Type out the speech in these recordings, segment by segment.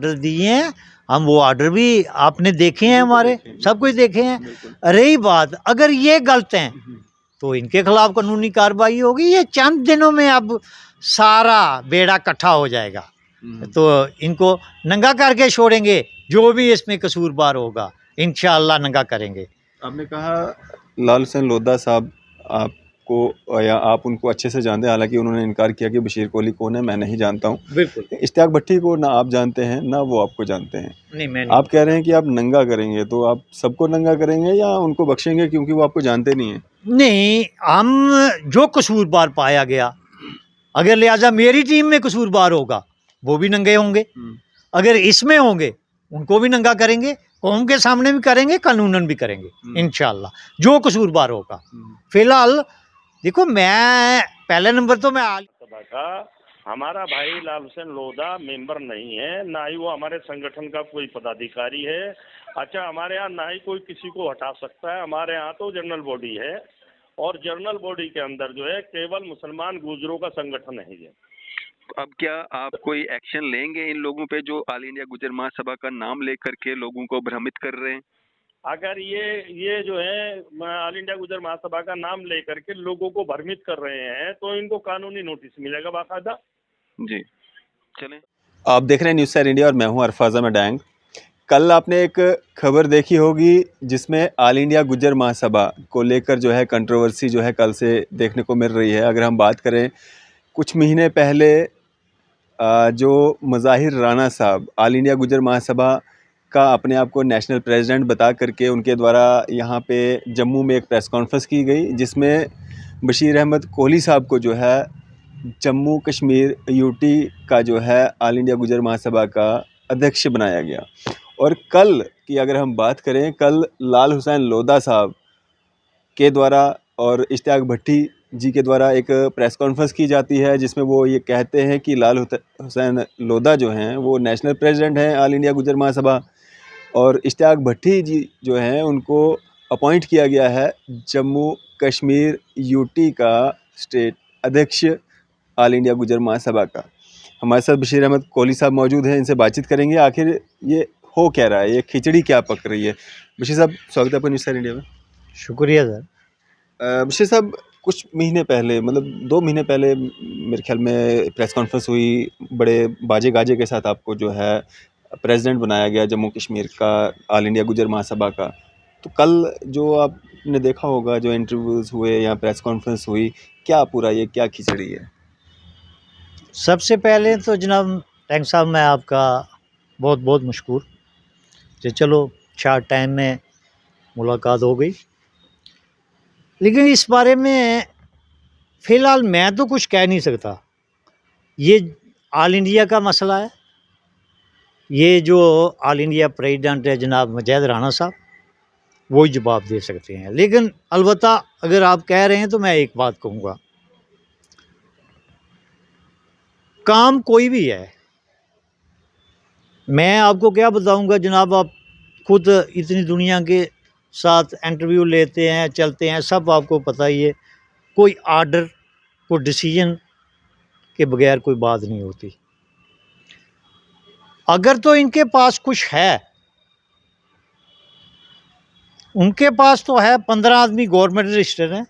Order दिए हैं, हम वो ऑर्डर भी आपने देखे हैं, हमारे सब कुछ देखे हैं। रही बात अगर ये गलत हैं तो इनके खिलाफ कानूनी कार्रवाई होगी। ये चंद दिनों में अब सारा बेड़ा इकट्ठा हो जाएगा, तो इनको नंगा करके छोड़ेंगे। जो भी इसमें कसूरवार होगा इंशाअल्लाह नंगा करेंगे। आपने कहा लाल हुसैन लोधा साहब आपको या आप उनको अच्छे से जानते हैं, हालांकि उन्होंने इनकार किया कि बशीर कोहली कौन है, मैं नहीं जानता हूँ। बिल्कुल इश्तियाक भट्टी को ना आप जानते हैं ना वो आपको जानते हैं। नहीं, मैं नहीं। आप कह रहे हैं कि आप नंगा करेंगे, तो आप सबको नंगा करेंगे या उनको बख्शेंगे क्योंकि वो आपको जानते नहीं हैं? नहीं, हम जो कसूरवार पाया गया, अगर लिहाजा मेरी टीम में कसूरवार होगा वो भी नंगे होंगे, अगर इसमें होंगे उनको भी नंगा करेंगे, कौम के सामने भी करेंगे, कानूनन भी करेंगे इंशाअल्लाह, जो कसूरवार होगा। फिलहाल देखो, मैं पहले नंबर तो मैं सभा का हमारा भाई लाल हुसैन लोधा मेंबर नहीं है, ना ही वो हमारे संगठन का कोई पदाधिकारी है। अच्छा, हमारे यहाँ ना ही कोई किसी को हटा सकता है। हमारे यहाँ तो जनरल बॉडी है और जनरल बॉडी के अंदर जो है केवल मुसलमान गुजरों का संगठन है। अब क्या आप कोई एक्शन लेंगे इन लोगों पे जो ऑल इंडिया गुजर महासभा का नाम लेकर के लोगों को भ्रमित कर रहे हैं? अगर ये जो है ऑल इंडिया गुजर महासभा का नाम लेकर के लोगों को भ्रमित कर रहे हैं तो इनको कानूनी नोटिस मिलेगा बाकायदा। जी, चलें। आप देख रहे हैं न्यूज़ सैर इंडिया और मैं हूं अरफाज़ा मडैंग। कल आपने एक खबर देखी होगी जिसमें ऑल इंडिया गुज्जर महासभा को लेकर जो है कंट्रोवर्सी जो है कल से देखने को मिल रही है। अगर हम बात करें कुछ महीने पहले जो मुज़ाहिर राना साहब ऑल इंडिया गुज्जर महासभा का अपने आप को नेशनल प्रेसिडेंट बता करके उनके द्वारा यहाँ पे जम्मू में एक प्रेस कॉन्फ्रेंस की गई जिसमें बशीर अहमद कोहली साहब को जो है जम्मू कश्मीर यूटी का जो है ऑल इंडिया गुजर महासभा का अध्यक्ष बनाया गया। और कल की अगर हम बात करें, कल लाल हुसैन लोधा साहब के द्वारा और इश्तियाक भट्टी जी के द्वारा एक प्रेस कॉन्फ्रेंस की जाती है जिसमें वो ये कहते हैं कि लाल हुसैन लोधा जो हैं वो नेशनल प्रेसिडेंट हैं ऑल इंडिया गुजर महासभा, और इश्तियाक भट्टी जी जो हैं उनको अपॉइंट किया गया है जम्मू कश्मीर यूटी का स्टेट अध्यक्ष ऑल इंडिया गुजर महासभा का। हमारे साथ बशीर अहमद कोहली साहब मौजूद हैं, इनसे बातचीत करेंगे आखिर ये हो क्या रहा है, ये खिचड़ी क्या पक रही है। बशीर साहब, स्वागत है आपका न्यूज़ सैर इंडिया में। शुक्रिया सर। बशीर साहब, कुछ महीने पहले, मतलब 2 महीने पहले मेरे ख्याल में प्रेस कॉन्फ्रेंस हुई, बड़े बाजे गाजे के साथ आपको जो है प्रेसिडेंट बनाया गया जम्मू कश्मीर का ऑल इंडिया गुजर महासभा का। तो कल जो आपने देखा होगा, जो इंटरव्यूज़ हुए या प्रेस कॉन्फ्रेंस हुई, क्या पूरा ये क्या खिचड़ी है? सबसे पहले तो जनाब टैंक साहब, मैं आपका बहुत बहुत मशकूर कि चलो शार्ट टाइम में मुलाकात हो गई। लेकिन इस बारे में फ़िलहाल मैं तो कुछ कह नहीं सकता। ये ऑल इंडिया का मसला है, ये जो ऑल इंडिया प्रेसिडेंट है जनाब मुज़ाहिर राना साहब, वो ही जवाब दे सकते हैं। लेकिन अलबत्ता अगर आप कह रहे हैं तो मैं एक बात कहूँगा, काम कोई भी है, मैं आपको क्या बताऊँगा जनाब, आप खुद इतनी दुनिया के साथ इंटरव्यू लेते हैं, चलते हैं, सब आपको पता ही है, कोई आर्डर, कोई डिसीजन के बगैर कोई बात नहीं होती। अगर तो इनके पास कुछ है, उनके पास तो है 15 आदमी गवर्नमेंट रजिस्टर हैं,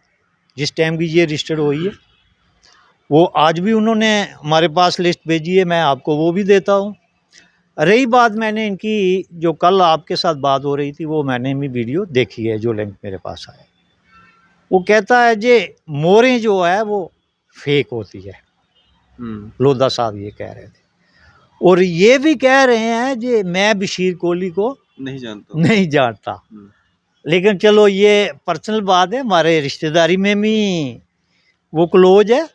जिस टाइम की ये रजिस्टर हुई है, वो आज भी उन्होंने हमारे पास लिस्ट भेजी है, मैं आपको वो भी देता हूँ। रही बात, मैंने इनकी जो कल आपके साथ बात हो रही थी वो मैंने भी वीडियो देखी है, जो लिंक मेरे पास आया, वो कहता है जे मोरें जो है वो फेक होती है। लोधा साहब ये कह रहे थे, और ये भी कह रहे हैं जे मैं बशीर कोहली को नहीं जानता। लेकिन चलो ये पर्सनल बात है, हमारे रिश्तेदारी में भी वो क्लोज है,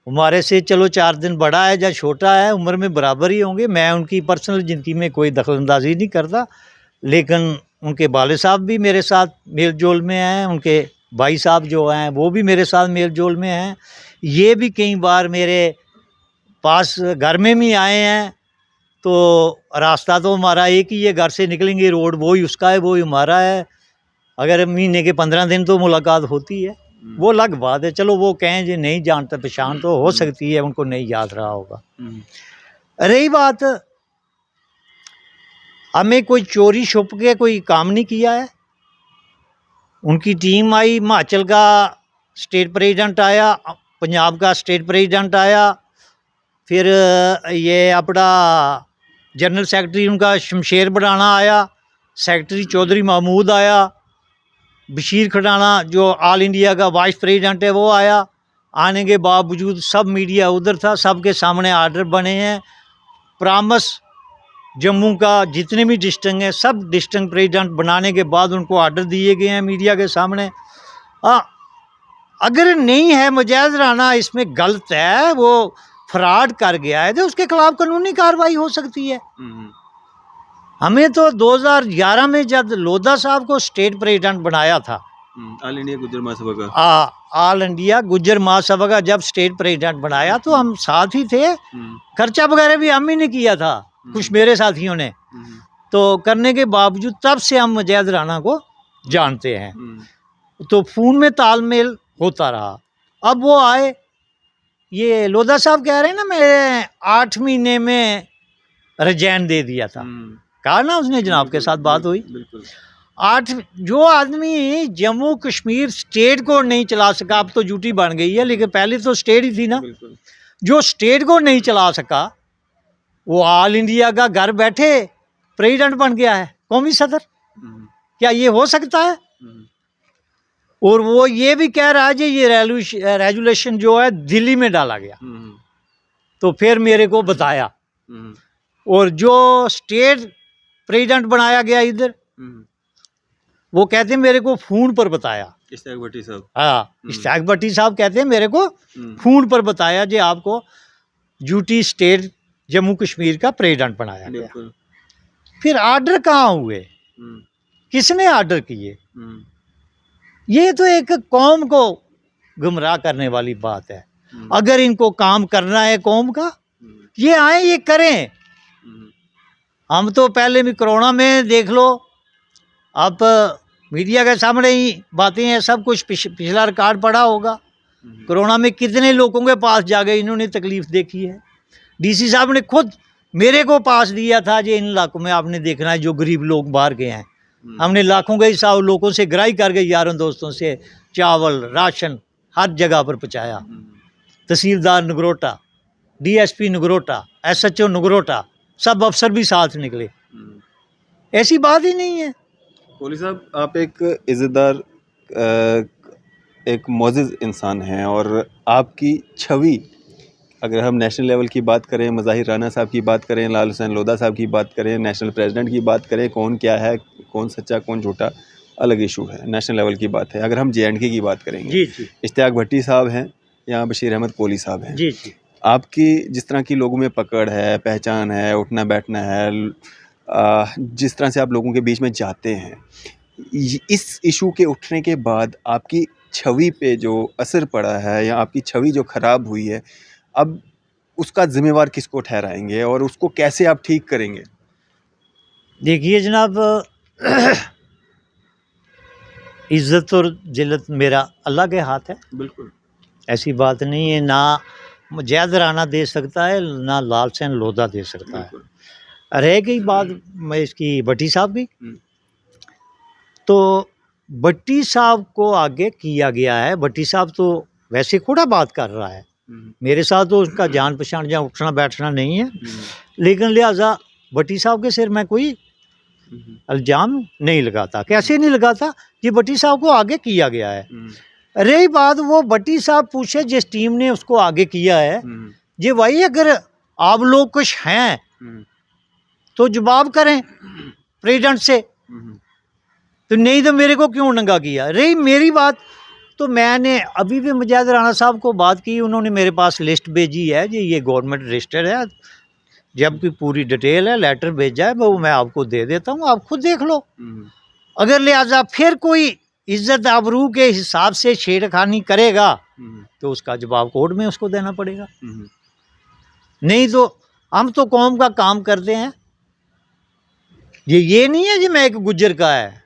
हमारे से चलो 4 दिन बड़ा है या छोटा है, उम्र में बराबर ही होंगे। मैं उनकी पर्सनल ज़िंदगी में कोई दखलंदाजी नहीं करता, लेकिन उनके वाले साहब भी मेरे साथ मेल जोल में हैं, उनके भाई साहब जो हैं वो भी मेरे साथ मेल जोल में हैं। ये भी कई बार मेरे पास घर में भी आए हैं, तो रास्ता तो हमारा एक ही है, घर से निकलेंगे रोड वो ही उसका है, वो ही हमारा है। अगर महीने के 15 दिन तो मुलाकात होती है, वो अलग बात है। चलो वो कहें जो नहीं जानते, पहचान तो हो सकती है, उनको नहीं याद रहा होगा। रही बात हमें कोई चोरी छुप के कोई काम नहीं किया है। उनकी टीम आई, हिमाचल का स्टेट प्रेसिडेंट आया, पंजाब का स्टेट प्रेसिडेंट आया, फिर ये अपना जनरल सेक्रेटरी उनका शमशेर बड़ाना आया, सेक्रेटरी चौधरी महमूद आया, बशीर खड़ाना जो ऑल इंडिया का वाइस प्रेसिडेंट है वो आया। आने के बावजूद सब मीडिया उधर था, सबके सामने आर्डर बने हैं। प्रॉमिस जम्मू का जितने भी डिस्ट्रिक्ट हैं सब डिस्ट्रिक्ट प्रेसिडेंट बनाने के बाद उनको आर्डर दिए गए हैं मीडिया के सामने। अगर नहीं है मुजाहिद राना इसमें गलत है, वो फ्रॉड कर गया है, तो उसके खिलाफ कानूनी कार्रवाई हो सकती है। हमें तो 2011 में जब लोधा साहब को स्टेट प्रेसिडेंट बनाया था, ऑल इंडिया गुज्जर महासभा का, ऑल इंडिया गुज्जर महासभा का जब स्टेट प्रेसिडेंट बनाया तो हम साथ ही थे। खर्चा वगैरह भी हम ही ने किया था, कुछ मेरे साथियों ने। तो करने के बावजूद तब से हम मुजाहिद राना को जानते हैं, तो फ़ोन में तालमेल होता रहा। अब वो आए, ये लोधा साहब कह रहे हैं ना मैं 8 महीने में रिजाइन दे दिया था, कहा ना उसने, जनाब के साथ बात हुई। बिल्कुल। 8 जो आदमी जम्मू कश्मीर स्टेट को नहीं चला सका, अब तो ड्यूटी बन गई है, लेकिन पहले तो स्टेट ही थी ना, जो स्टेट को नहीं चला सका वो ऑल इंडिया का घर बैठे प्रेसिडेंट बन गया है, कौमी सदर। क्या ये हो सकता है? और वो ये भी कह रहा है कि ये रेजुलेशन जो है दिल्ली में डाला गया, तो फिर मेरे को बताया। और जो स्टेट प्रेसिडेंट बनाया गया इधर, वो कहते हैं मेरे को फ़ोन पर बताया, इश्तियाक भट्टी साहब। हाँ, इश्तियाक भट्टी साहब कहते हैं मेरे को फ़ोन पर बताया कि आपको ड्यूटी स्टेट जम्मू कश्मीर का प्रेसिडेंट बनाया गया। फिर आर्डर कहाँ हुए, किसने आर्डर किए? ये तो एक कौम को गुमराह करने वाली बात है। अगर इनको काम करना है कौम का, ये आए ये करें। हम तो पहले भी कोरोना में देख लो, आप मीडिया के सामने ही बातें हैं, सब कुछ पिछला रिकॉर्ड पड़ा होगा। कोरोना में कितने लोगों के पास जा गए, इन्होंने तकलीफ़ देखी है। डीसी साहब ने खुद मेरे को पास दिया था कि इन इलाकों में आपने देखना है जो गरीब लोग बाहर गए हैं। हमने लाखों के हिसाब लोगों से ग्राही कर गए, यारों दोस्तों से चावल राशन हर जगह पर पहुँचाया। तहसीलदार नगरोटा, डीएसपी नगरोटा, एसएचओ नगरोटा, सब अफसर भी साथ निकले। ऐसी बात ही नहीं है। कोहली साहब, आप एक इज़्ज़तदार, एक मोअज़्ज़ज़ इंसान हैं, और आपकी छवि, अगर हम नेशनल लेवल की बात करें, मज़ाहिर राना साहब की बात करें, लाल हुसैन लोधा साहब की बात करें, नेशनल प्रेसिडेंट की बात करें, कौन क्या है, कौन सच्चा कौन झूठा अलग इशू है, नेशनल लेवल की बात है। अगर हम JNK की बात करेंगे, जी। इश्तियाक भट्टी साहब हैं या बशीर अहमद कोहली साहब हैं, जी। आपकी जिस तरह की लोगों में पकड़ है, पहचान है, उठना बैठना है, जिस तरह से आप लोगों के बीच में जाते हैं, इस इशू के उठने के बाद आपकी छवि पे जो असर पड़ा है या आपकी छवि जो ख़राब हुई है, अब उसका ज़िम्मेवार किसको ठहराएंगे और उसको कैसे आप ठीक करेंगे? देखिए जनाब, इज़्ज़त और जिल्लत मेरा अल्लाह के हाथ है। बिल्कुल। ऐसी बात नहीं है, ना मुजाहिद राना दे सकता है, ना लाल हुसैन लोधा दे सकता है। रह गई बात मैं इसकी भट्टी साहब की, तो भट्टी साहब को आगे किया गया है। भट्टी साहब तो वैसे खुदा बात कर रहा है, मेरे साथ तो उसका जान पहचान या उठना बैठना नहीं है, लेकिन लिहाजा भट्टी साहब के सिर में कोई इल्ज़ाम नहीं लगाता। कैसे नहीं लगाता? ये भट्टी साहब को आगे किया गया है। रही बात, वो भट्टी साहब पूछे जिस टीम ने उसको आगे किया है, ये भाई अगर आप लोग कुछ हैं तो जवाब करें प्रेसिडेंट से, तो नहीं तो मेरे को क्यों नंगा किया। रही मेरी बात, तो मैंने अभी भी मुजाहिद राना साहब को बात की, उन्होंने मेरे पास लिस्ट भेजी है जी, ये गवर्नमेंट रजिस्टर है, जबकि पूरी डिटेल है, लेटर भेजा है, वो मैं आपको दे देता हूँ, आप खुद देख लो। अगर लिहाजा फिर कोई इज्जत आबरू के हिसाब से छेड़खानी करेगा तो उसका जवाब कोर्ट में उसको देना पड़ेगा। नहीं तो हम तो कौम का काम करते हैं। ये नहीं है कि मैं एक गुज्जर का है,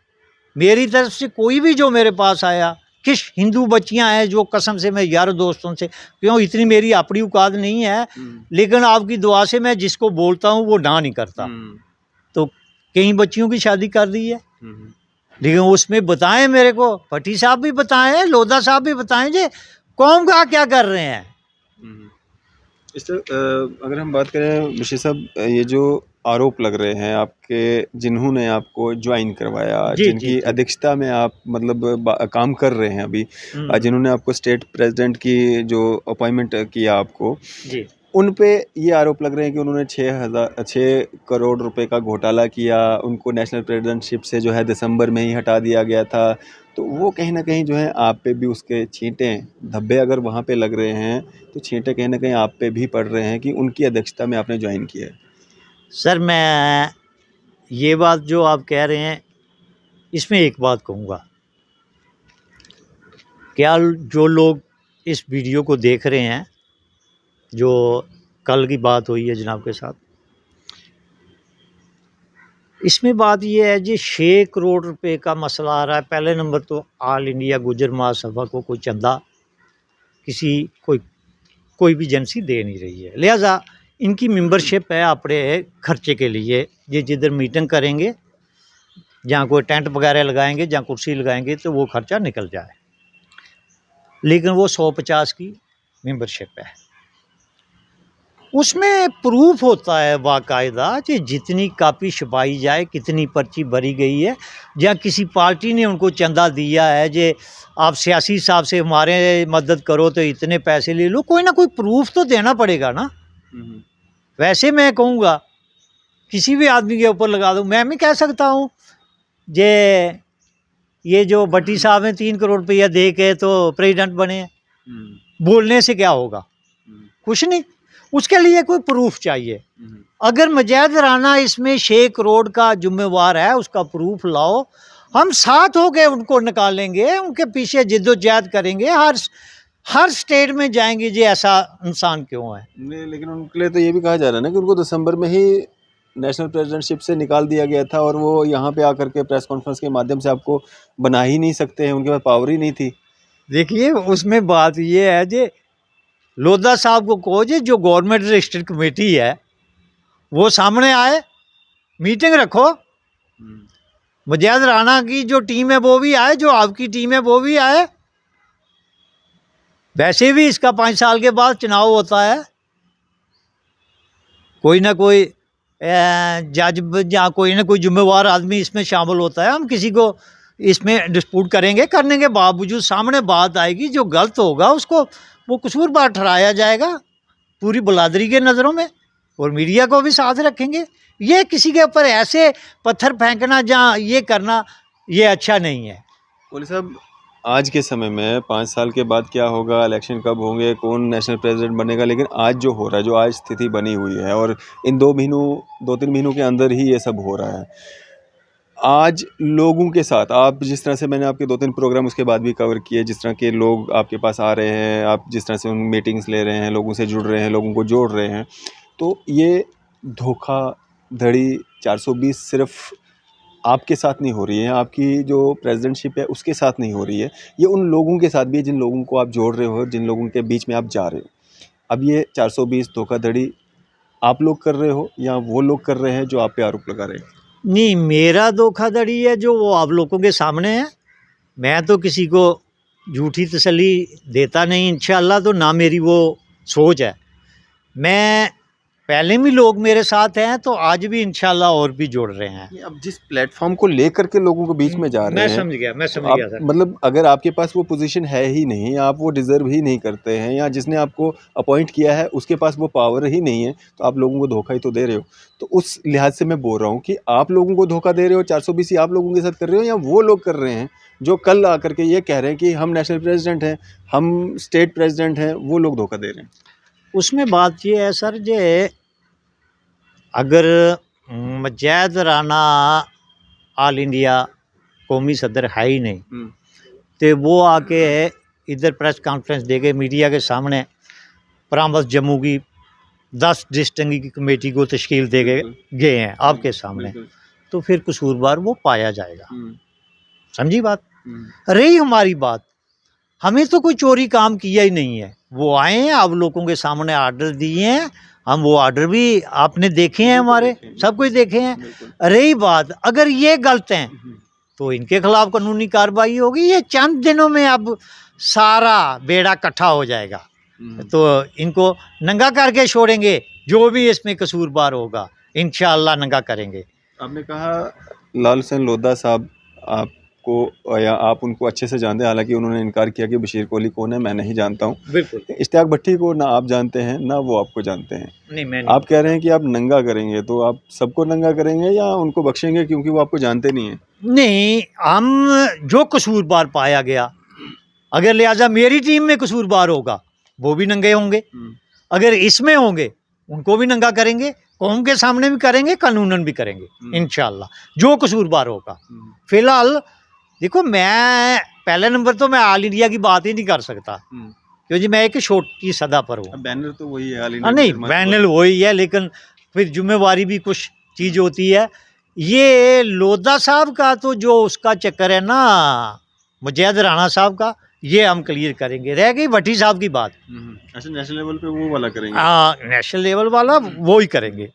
मेरी तरफ से कोई भी जो मेरे पास आया, किस हिंदू बच्चियां हैं जो कसम से मैं यारों दोस्तों से, क्यों इतनी मेरी अपनी औकात नहीं है, लेकिन आपकी दुआ से मैं जिसको बोलता हूँ वो ना नहीं करता। तो कई बच्चियों की शादी कर दी है, हम्म, लेकिन उसमें बताएं मेरे को, भट्टी साहब भी बताएं, लोधा साहब भी बताएं जे कौम का क्या कर रहे हैं। हम्म। इस तरह अगर हम बात करें बशीर साहब, ये जो आरोप लग रहे हैं आपके, जिन्होंने आपको ज्वाइन करवाया, जी जी जिनकी जी। अध्यक्षता में आप मतलब काम कर रहे हैं अभी, जिन्होंने आपको स्टेट प्रेसिडेंट की जो अपॉइंटमेंट किया आपको, जी उन पे ये आरोप लग रहे हैं कि उन्होंने 6 करोड़ रुपए का घोटाला किया, उनको नेशनल प्रेसिडेंटशिप से जो है दिसंबर में ही हटा दिया गया था। तो वो कहीं ना कहीं जो है आप पे भी उसके छींटे धब्बे अगर वहाँ पे लग रहे हैं, तो छींटे कहीं ना कहीं आप पे भी पड़ रहे हैं कि उनकी अध्यक्षता में आपने ज्वाइन किया है। सर, मैं ये बात जो आप कह रहे हैं इसमें एक बात कहूँगा, क्या जो लोग इस वीडियो को देख रहे हैं, जो कल की बात हुई है जनाब के साथ, इसमें बात ये है जी 6 करोड़ रुपए का मसला आ रहा है। पहले नंबर तो ऑल इंडिया गुज्जर महासभा को कोई चंदा किसी कोई भी एजेंसी दे नहीं रही है, लिहाजा इनकी मेंबरशिप है अपने खर्चे के लिए। ये जिधर मीटिंग करेंगे, जहाँ कोई टेंट वगैरह लगाएंगे, जहाँ कुर्सी लगाएंगे, तो वो खर्चा निकल जाए। लेकिन वो 150 की मेंबरशिप है, उसमें प्रूफ होता है बाकायदा कि जितनी कापी छपाई जाए, कितनी पर्ची भरी गई है, या किसी पार्टी ने उनको चंदा दिया है जे आप सियासी साहब से हमारे मदद करो तो इतने पैसे ले लो, कोई ना कोई प्रूफ तो देना पड़ेगा ना। वैसे मैं कहूँगा किसी भी आदमी के ऊपर लगा दूँ, मैं भी कह सकता हूँ जे ये जो भट्टी साहब हैं 3 करोड़ रुपया दे के तो प्रेसिडेंट बने हैं, बोलने से क्या होगा, कुछ नहीं। उसके लिए कोई प्रूफ चाहिए। अगर मजैद राना इसमें 6 करोड़ का जिम्मेवार है, उसका प्रूफ लाओ, हम साथ होके उनको निकालेंगे, उनके पीछे जिद्दोजहद करेंगे, हर स्टेट में जाएंगे जी ऐसा इंसान क्यों है। नहीं, लेकिन उनके लिए तो ये भी कहा जा रहा है ना कि उनको दिसंबर में ही नेशनल प्रेसिडेंटशिप से निकाल दिया गया था, और वो यहाँ पे आकर के प्रेस कॉन्फ्रेंस के माध्यम से आपको बना ही नहीं सकते हैं, उनके पास पावर ही नहीं थी। देखिए, उसमें बात ये है जी, लोधा साहब को कहो जी जो गवर्नमेंट रजिस्टर्ड कमेटी है वो सामने आए, मीटिंग रखो, मजैद राना की जो टीम है वो भी आए, जो आपकी टीम है वो भी आए। वैसे भी इसका 5 साल के बाद चुनाव होता है, कोई ना कोई जज या कोई ना कोई जिम्मेवार आदमी इसमें शामिल होता है। हम किसी को इसमें डिस्प्यूट करेंगे, करने के बावजूद सामने बात आएगी, जो गलत होगा उसको वो कसूरवार ठहराया जाएगा पूरी बलादरी के नज़रों में, और मीडिया को भी साथ रखेंगे। ये किसी के ऊपर ऐसे पत्थर फेंकना जहाँ ये करना, ये अच्छा नहीं है। कोहली साहब, आज के समय में 5 साल के बाद क्या होगा, इलेक्शन कब होंगे, कौन नेशनल प्रेसिडेंट बनेगा, लेकिन आज जो हो रहा है, जो आज स्थिति बनी हुई है, और इन 2-3 महीनों के अंदर ही ये सब हो रहा है, आज लोगों के साथ आप जिस तरह से, मैंने आपके 2-3 प्रोग्राम उसके बाद भी कवर किए, जिस तरह के लोग आपके पास आ रहे हैं, आप जिस तरह से उन मीटिंग्स ले रहे हैं, लोगों से जुड़ रहे हैं, लोगों को जोड़ रहे हैं, तो ये धोखाधड़ी 420 सिर्फ आपके साथ नहीं हो रही है, आपकी जो प्रेसिडेंटशिप है उसके साथ नहीं हो रही है, ये उन लोगों के साथ भी है जिन लोगों को आप जोड़ रहे हो, जिन लोगों के बीच में आप जा रहे हो। अब ये 420 धोखाधड़ी आप लोग कर रहे हो या वो लोग कर रहे हैं जो आप पे आरोप लगा रहे हैं? नहीं, मेरा धोखाधड़ी है जो वो आप लोगों के सामने है। मैं तो किसी को झूठी तसल्ली देता नहीं इंशाअल्लाह, तो ना मेरी वो सोच है। मैं पहले भी लोग मेरे साथ हैं, तो आज भी इंशाअल्लाह और भी जुड़ रहे हैं। ये अब जिस प्लेटफॉर्म को लेकर के लोगों के बीच में जा रहे मैं हैं, समझ गया, मैं तो समझ आप गया सर। मतलब अगर आपके पास वो पोजीशन है ही नहीं, आप वो डिज़र्व ही नहीं करते हैं, या जिसने आपको अपॉइंट किया है उसके पास वो पावर ही नहीं है, तो आप लोगों को धोखा ही तो दे रहे हो। तो उस लिहाज से मैं बोल रहा हूँ कि आप लोगों को धोखा दे रहे हो, 420 ही आप लोगों के साथ कर रहे हो, या वो लोग कर रहे हैं जो कल आकर के ये कह रहे हैं कि हम नेशनल प्रेसिडेंट हैं, हम स्टेट प्रेसिडेंट हैं, वो लोग धोखा दे रहे हैं? उसमें बात ये है सर, जे अगर मजैद राना ऑल इंडिया कौमी सदर है ही नहीं, तो वो आके इधर प्रेस कॉन्फ्रेंस दे के मीडिया के सामने परामर्श जम्मू की 10 डिस्ट्रिक्ट की कमेटी को तश्कील दे गए हैं आपके सामने, तो फिर कसूरवार वो पाया जाएगा। समझी बात। रही हमारी बात, हमें तो कोई चोरी काम किया ही नहीं है। वो आए हैं, आप लोगों के सामने आर्डर दिए हैं, हम वो ऑर्डर भी आपने देखे हैं, हमारे सब कुछ देखे हैं। रही बात अगर ये गलत हैं तो इनके खिलाफ कानूनी कार्रवाई होगी। ये चंद दिनों में अब सारा बेड़ा इकट्ठा हो जाएगा, तो इनको नंगा करके छोड़ेंगे। जो भी इसमें कसूरवार होगा इंशाअल्लाह नंगा करेंगे। आपने कहा लाल हुसैन लोधा साहब आपको या आप उनको अच्छे से जानते हैं, हालांकि उन्होंने इनकार किया कि बशीर कोहली कौन है, मैं नहीं जानता हूं। बिल्कुल इश्तियाक भट्टी को ना आप जानते हैं ना वो आपको जानते हैं। नहीं, मैं आप कह रहे हैं कि आप नंगा करेंगे, तो आप सबको नंगा करेंगे या उनको बख्शेंगे क्योंकि वो आपको जानते नहीं हैं? नहीं, हम जो कसूरवार पाया गया, अगर लिहाजा मेरी टीम में कसूरवार होगा वो भी नंगे होंगे, अगर इसमें होंगे उनको भी नंगा करेंगे, कौम के सामने भी करेंगे, कानूनन भी करेंगे इंशाअल्लाह, जो कसूरवार होगा। फिलहाल देखो, मैं पहले नंबर तो मैं ऑल इंडिया की बात ही नहीं कर सकता क्योंकि मैं एक छोटी सदा पर हूँ। बैनर तो वही है, नहीं, बैनर वही है, लेकिन फिर जिम्मेवारी भी कुछ चीज़ होती है। ये लोधा साहब का तो जो उसका चक्कर है ना, मुजैद राणा साहब का, ये हम क्लियर करेंगे। रह गई भट्टी साहब की बात, अच्छा नेशनल लेवल पे वो वाला करेंगे? हाँ, नेशनल लेवल वाला वो ही करेंगे।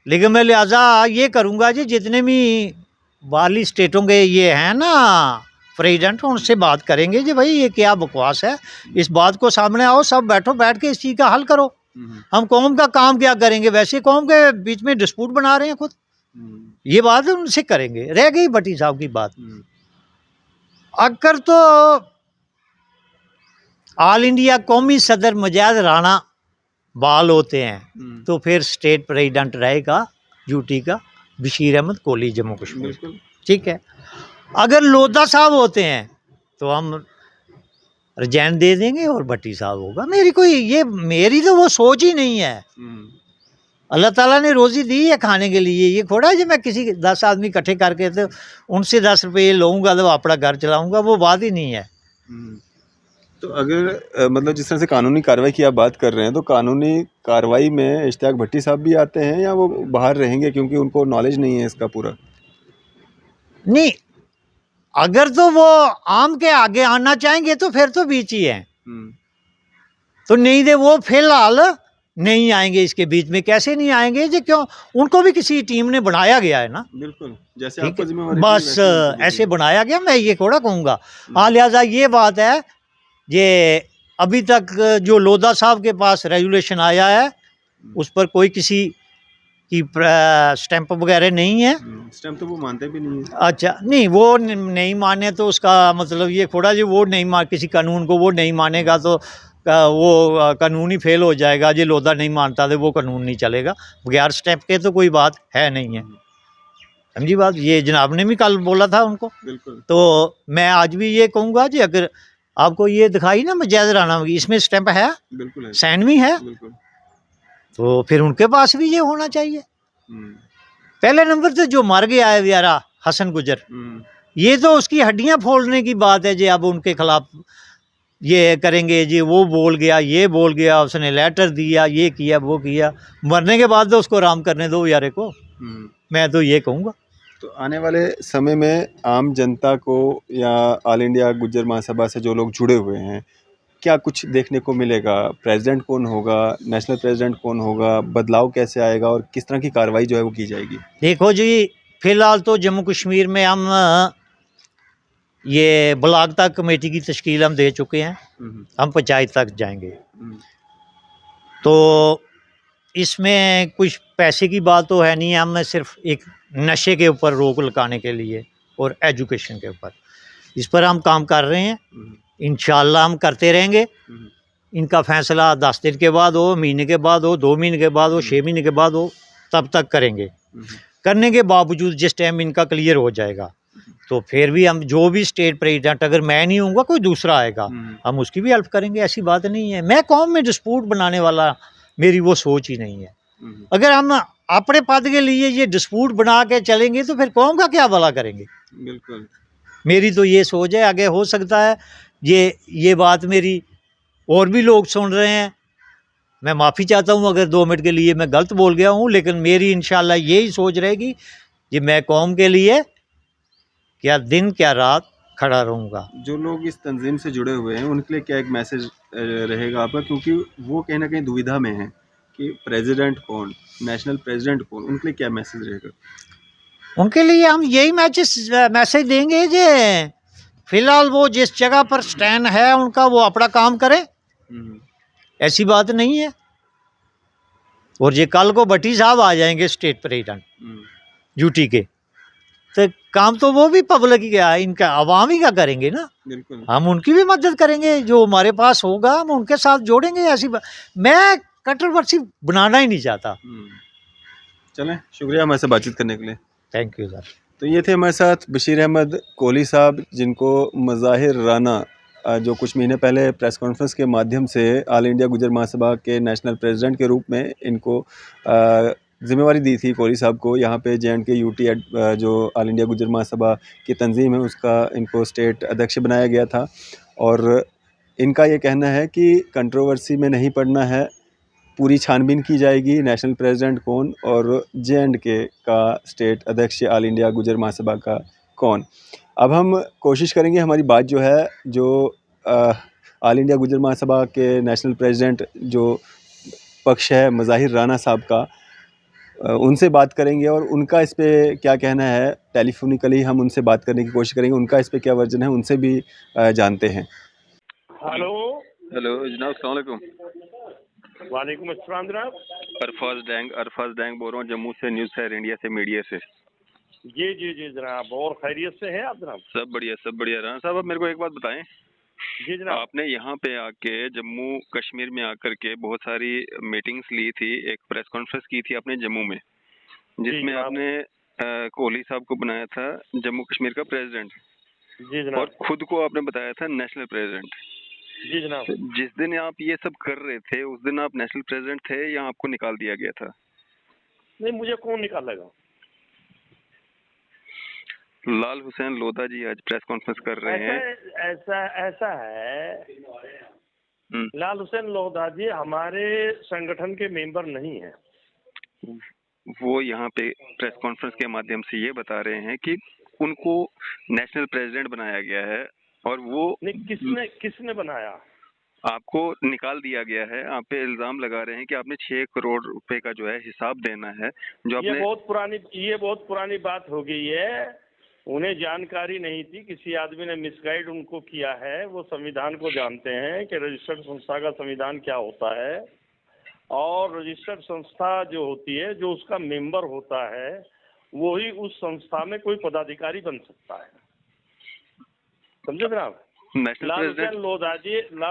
लेकिन मैं लिहाजा ये करूँगा जी, जितने भी बाहरी स्टेटों के ये हैं ना प्रेसिडेंट, उनसे बात करेंगे जी भाई ये क्या बकवास है, इस बात को सामने आओ, सब बैठो, बैठ के इस चीज़ का हल करो। हम कौम का काम क्या करेंगे, वैसे कौम के बीच में डिस्प्यूट बना रहे हैं खुद। ये बात उनसे करेंगे। रह गई भट्टी साहब की बात, अगर तो ऑल इंडिया कौमी सदर मुजैद राणा बाल होते हैं तो फिर स्टेट प्रेसिडेंट रहेगा यूटी का बशीर अहमद कोहली जम्मू कश्मीर, ठीक है। अगर लोधा साहब होते हैं तो हम रिजाइन दे देंगे और भट्टी साहब होगा। मेरी तो वो सोच ही नहीं है। अल्लाह ताला ने रोज़ी दी है खाने के लिए, ये थोड़ा है जो मैं किसी 10 आदमी इकट्ठे करके तो उनसे 10 रुपये लूँगा तो अपना घर चलाऊँगा, वो बात ही नहीं है। तो अगर मतलब जिस तरह से कानूनी कार्रवाई की आप बात कर रहे हैं, तो कानूनी कार्रवाई में इश्तियाक भट्टी साहब भी आते हैं या वो बाहर रहेंगे क्योंकि उनको नॉलेज नहीं है इसका पूरा? नहीं, अगर तो वो आम के आगे आना चाहेंगे तो फिर तो बीच ही है, तो नहीं दे वो फिलहाल नहीं आएंगे इसके बीच में। कैसे नहीं आएंगे जी, क्यों? उनको भी किसी टीम ने बनाया गया है ना, बिल्कुल जैसे आपको जिम्मेवारी बस ऐसे बनाया गया, मैं ये थोड़ा कहूँगा। हाँ, लिहाजा ये बात है, ये अभी तक जो लोधा साहब के पास रेजुलेशन आया है उस पर कोई किसी की स्टैंप वगैरह नहीं है। स्टैंप तो वो मानते भी नहीं है। अच्छा, नहीं, वो नहीं माने तो उसका मतलब ये थोड़ा जो वो नहीं मान, किसी कानून को वो नहीं मानेगा तो वो कानून ही फेल हो जाएगा। जो लोधा नहीं मानता तो वो कानून नहीं चलेगा। बगैर स्टैंप के तो कोई बात है नहीं है, समझी बात। ये जनाब ने भी कल बोला था उनको। बिल्कुल। तो मैं आज भी ये कहूँगा जी, अगर आपको ये दिखाई ना मुजैद राणा की, इसमें स्टैंप है, बिल्कुल है, साइन भी है, बिल्कुल, तो फिर उनके पास भी ये होना चाहिए। पहले नंबर तो जो मर गया है बेचारा हसन गुजर, ये तो उसकी हड्डियां फोड़ने की बात है जी। अब उनके खिलाफ ये करेंगे जी, वो बोल गया, ये बोल गया, उसने लेटर दिया, ये किया, वो किया। मरने के बाद तो उसको आराम करने दो यारे को, मैं तो ये कहूँगा। तो आने वाले समय में आम जनता को या ऑल इंडिया गुज्जर महासभा से जो लोग जुड़े हुए हैं, क्या कुछ देखने को मिलेगा? प्रेसिडेंट कौन होगा, नेशनल प्रेसिडेंट कौन होगा, बदलाव कैसे आएगा और किस तरह की कार्रवाई जो है वो की जाएगी? देखो जी, फिलहाल तो जम्मू कश्मीर में हम ये ब्लॉक तक कमेटी की तश्कील हम दे चुके हैं, हम पंचायत तक जाएंगे। तो इसमें कुछ पैसे की बात तो है नहीं, हम सिर्फ एक नशे के ऊपर रोक लगाने के लिए और एजुकेशन के ऊपर इस पर हम काम कर रहे हैं। इंशाल्लाह हम करते रहेंगे। इनका फैसला 10 दिन के बाद हो, महीने के बाद हो, 2 महीने के बाद हो, 6 महीने के बाद हो, तब तक करेंगे। करने के बावजूद जिस टाइम इनका क्लियर हो जाएगा तो फिर भी हम जो भी स्टेट प्रेसिडेंट, अगर मैं नहीं होऊंगा कोई दूसरा आएगा, हम उसकी भी हेल्प करेंगे। ऐसी बात नहीं है, मैं कौम में डिस्प्यूट बनाने वाला, मेरी वो सोच ही नहीं है। अगर हम अपने पद के लिए ये डिस्प्यूट बना के चलेंगे तो फिर कौम का क्या भला करेंगे? बिल्कुल, मेरी तो ये सोच है। आगे हो सकता है ये बात मेरी और भी लोग सुन रहे हैं, मैं माफ़ी चाहता हूँ अगर 2 मिनट के लिए मैं गलत बोल गया हूँ, लेकिन मेरी इंशाल्लाह यही सोच रहेगी कि मैं कौम के लिए क्या दिन क्या रात खड़ा रहूँगा। जो लोग इस तंजीम से जुड़े हुए हैं उनके लिए क्या एक मैसेज रहेगा आपका, क्योंकि वो कहीं ना कहीं दुविधा में हैं कि प्रेसिडेंट कौन, नेशनल प्रेसिडेंट कौन, उनके लिए क्या मैसेज रहेगा? उनके लिए हम यही मैसेज देंगे जे फिलहाल वो जिस जगह पर स्टैंड है उनका वो अपना काम करें, हम्म, ऐसी बात नहीं है। और ये कल को भट्टी साहब आ जाएंगे स्टेट प्रेसिडेंट हम्म, यूटी के, तो काम तो वो भी पब्लिक ही का, इनका आवाम ही का करेंगे ना। बिल्कुल। हम उनकी भी मदद करेंगे, जो हमारे पास होगा हम उनके साथ जोड़ेंगे। ऐसी बात, मैं कंट्रोवर्सी बनाना ही नहीं चाहता। चलें, शुक्रिया हमारे से बातचीत करने के लिए। Thank you sir. तो ये थे हमारे साथ बशीर अहमद कोहली साहब, जिनको मज़ाहिर राना जो कुछ महीने पहले प्रेस कॉन्फ्रेंस के माध्यम से ऑल इंडिया गुजर महासभा के नेशनल प्रेसिडेंट के रूप में इनको ज़िम्मेवारी दी थी कोहली साहब को। यहाँ पे JNK यूटी जो ऑल इंडिया गुजर महासभा की तंजीम है उसका इनको स्टेट अध्यक्ष बनाया गया था। और इनका ये कहना है कि कंट्रोवर्सी में नहीं पड़ना है, पूरी छानबीन की जाएगी नेशनल प्रेसिडेंट कौन और JNK का स्टेट अध्यक्ष ऑल इंडिया गुजर महासभा का कौन। अब हम कोशिश करेंगे हमारी बात जो है, जो ऑल इंडिया गुजर महासभा के नेशनल प्रेसिडेंट जो पक्ष है मज़ाहिर राना साहब का, उनसे बात करेंगे और उनका इस पे क्या कहना है। टेलीफोनिकली हम उनसे बात करने की कोशिश करेंगे, उनका इस पे क्या वर्जन है उनसे भी जानते हैं। हेलो। हेलो जनाब, अस्सलाम वालेकुम। वालेकुम अस्सलाम जनाब। अरफाज डैंग बोल रहा हूँ जम्मू से, न्यूज़ है इंडिया से, मीडिया से। जी जी जी जनाब, और खैरियत से हैं आप जनाब? सब बढ़िया सब बढ़िया। राना साहब, आप मेरे को एक बात बताएं, जी जनाब। आपने यहाँ पे आके जम्मू कश्मीर में आकर के बहुत सारी मीटिंग्स ली थी, एक प्रेस कॉन्फ्रेंस की थी आपने जम्मू में, जिसमें जनाब। आपने कोहली साहब को बनाया था जम्मू कश्मीर का प्रेसिडेंट जी और जनाब। खुद को आपने बताया था नेशनल प्रेसिडेंट। जी जनाब। तो जिस दिन आप ये सब कर रहे थे उस दिन आप नेशनल प्रेसिडेंट थे या आपको निकाल दिया गया था? नहीं, मुझे कौन निकालेगा? लाल हुसैन लोधा जी आज प्रेस कॉन्फ्रेंस कर रहे हैं। ऐसा ऐसा है, हम्म, लाल हुसैन लोधा जी हमारे संगठन के मेंबर नहीं है। वो यहाँ पे प्रेस कॉन्फ्रेंस के माध्यम से ये बता रहे हैं कि उनको नेशनल प्रेसिडेंट बनाया गया है और वो नहीं, किसने बनाया? आपको निकाल दिया गया है। आप पे इल्जाम लगा रहे हैं कि आपने 6 करोड़ रुपए का जो है हिसाब देना है, जो ये आपने। बहुत पुरानी बात हो गई है। उन्हें जानकारी नहीं थी, किसी आदमी ने मिसगाइड उनको किया है। वो संविधान को जानते हैं कि रजिस्टर्ड संस्था का संविधान क्या होता है, और रजिस्टर्ड संस्था जो होती है, जो उसका मेंबर होता है, वही उस संस्था में कोई पदाधिकारी बन सकता है। समझे जनाब? नेशनल लाल प्रेसिडेंट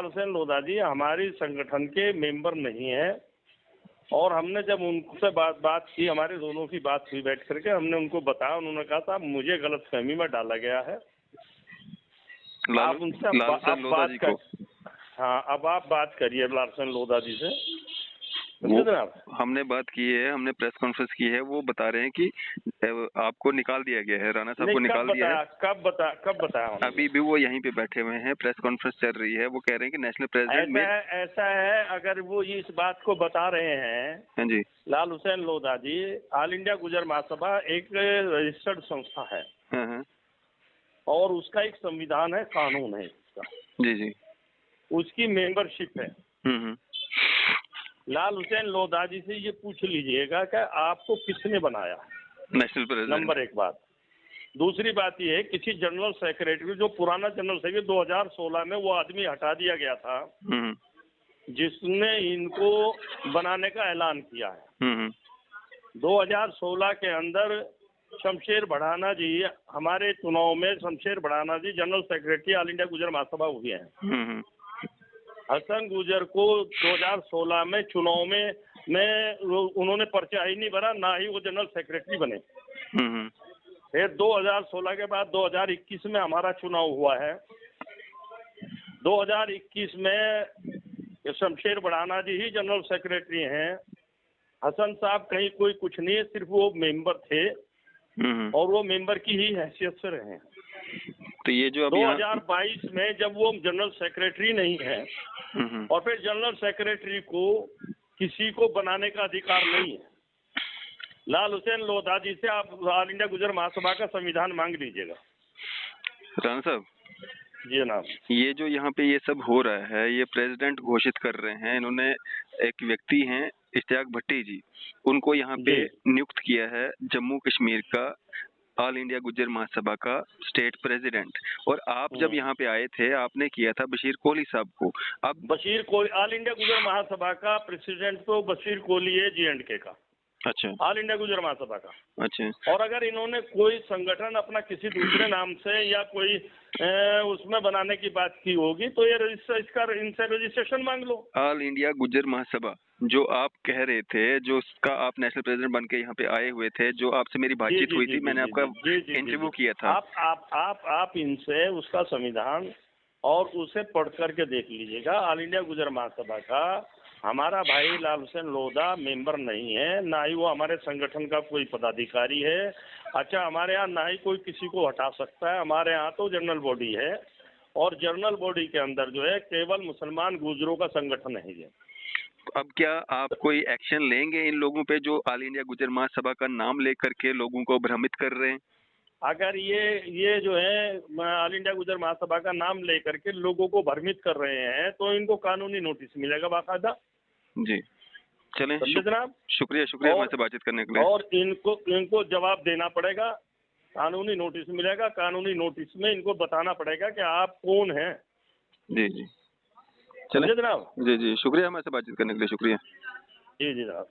हुसैन लोधा जी हमारी संगठन के मेंबर नहीं है। और हमने जब उनसे बात की, हमारे दोनों की बात हुई बैठ करके, हमने उनको बताया, उन्होंने कहा था मुझे गलतफहमी में डाला गया है। आप उनसे बात कर। हाँ, अब आप बात करिए लाल हुसैन लोधा जी से। हमने बात की है, हमने प्रेस कॉन्फ्रेंस की है, वो बता रहे हैं कि आपको निकाल दिया गया है, राणा साहब को निकाल दिया है। कब बताया? अभी भी वो यहीं पे बैठे हुए हैं, प्रेस कॉन्फ्रेंस चल रही है, वो कह रहे हैं कि नेशनल प्रेसिडेंट में। ऐसा है, अगर वो इस बात को बता रहे हैं, हाँ जी, लाल हुसैन लोधा जी, ऑल इंडिया गुजर महासभा एक रजिस्टर्ड संस्था है। हाँ, और उसका एक संविधान है, कानून है उसका। जी जी, उसकी मेंबरशिप है। लाल हुसैन लोधा जी से ये पूछ लीजिएगा कि आपको किसने बनाया नेशनल प्रेसिडेंट। नंबर एक बात। दूसरी बात ये है, किसी जनरल सेक्रेटरी, जो पुराना जनरल सेक्रेटरी 2016 में वो आदमी हटा दिया गया था जिसने इनको बनाने का ऐलान किया है। 2016 के अंदर शमशेर भड़ाना जी, हमारे चुनाव में शमशेर भड़ाना जी जनरल सेक्रेटरी ऑल इंडिया गुजर महासभा हुए हैं। हसन गुजर को 2016 में चुनाव में उन्होंने पर्चा ही नहीं भरा, ना ही वो जनरल सेक्रेटरी बने। फिर 2016 के बाद 2021 में हमारा चुनाव हुआ है। 2021 में शमशेर भड़ाना जी ही जनरल सेक्रेटरी हैं। हसन साहब कहीं कोई कुछ नहीं है, सिर्फ वो मेंबर थे और वो मेंबर की ही हैसियत से रहे। तो ये जो 2022 में जब वो जनरल सेक्रेटरी नहीं है, और फिर जनरल सेक्रेटरी को किसी को बनाने का अधिकार नहीं है। लाल हुसैन लोधा जी से आप ऑल इंडिया गुजर महासभा का संविधान मांग लीजिएगा। राणा साहब जी जनाब, ये जो यहाँ पे ये सब हो रहा है, ये प्रेसिडेंट घोषित कर रहे हैं, इन्होंने एक व्यक्ति हैं इश्तियाक भट्टी जी, उनको यहाँ पे नियुक्त किया है जम्मू कश्मीर का ऑल इंडिया गुज्जर महासभा का स्टेट प्रेसिडेंट। और आप जब यहाँ पे आए थे आपने किया था बशीर कोहली साहब को। अब बशीर कोहली ऑल इंडिया गुजर महासभा का प्रेसिडेंट तो बशीर कोहली है J&K का। अच्छा। ऑल इंडिया गुजर महासभा का। अच्छा। और अगर इन्होंने कोई संगठन अपना किसी दूसरे नाम से या कोई उसमें बनाने की बात की होगी तो ये इसका इनसे रजिस्ट्रेशन मांग लो। ऑल इंडिया गुज्जर महासभा जो आप कह रहे थे, जो उसका आप नेशनल प्रेसिडेंट बन के यहाँ पे आए हुए थे, जो आपसे मेरी बातचीत हुई थी, मैंने आपका इंटरव्यू किया था। आप इनसे उसका संविधान और उसे पढ़ करके देख लीजिएगा। ऑल इंडिया गुजर महासभा का हमारा भाई लाल हुसैन लोधा मेंबर नहीं है, ना ही वो हमारे संगठन का कोई पदाधिकारी है। अच्छा, हमारे यहाँ ना ही कोई किसी को हटा सकता है। हमारे यहाँ तो जनरल बॉडी है और जनरल बॉडी के अंदर जो है केवल मुसलमान गुजरों का संगठन है ये। अब क्या आप कोई एक्शन लेंगे इन लोगों पे जो ऑल इंडिया गुज्जर महासभा का नाम लेकर के लोगों को भ्रमित कर रहे हैं? अगर ये जो है ऑल इंडिया गुजर महासभा का नाम लेकर के लोगों को भ्रमित कर रहे हैं तो इनको कानूनी नोटिस मिलेगा बाकायदा। जी चलें, जनाब शुक्रिया हमारे बातचीत करने के लिए। और इनको जवाब देना पड़ेगा, कानूनी नोटिस मिलेगा। कानूनी नोटिस में इनको बताना पड़ेगा कि आप कौन हैं। जी जी चलें जनाब। जी शुक्रिया हमारे बातचीत करने के लिए। शुक्रिया। जी जनाब।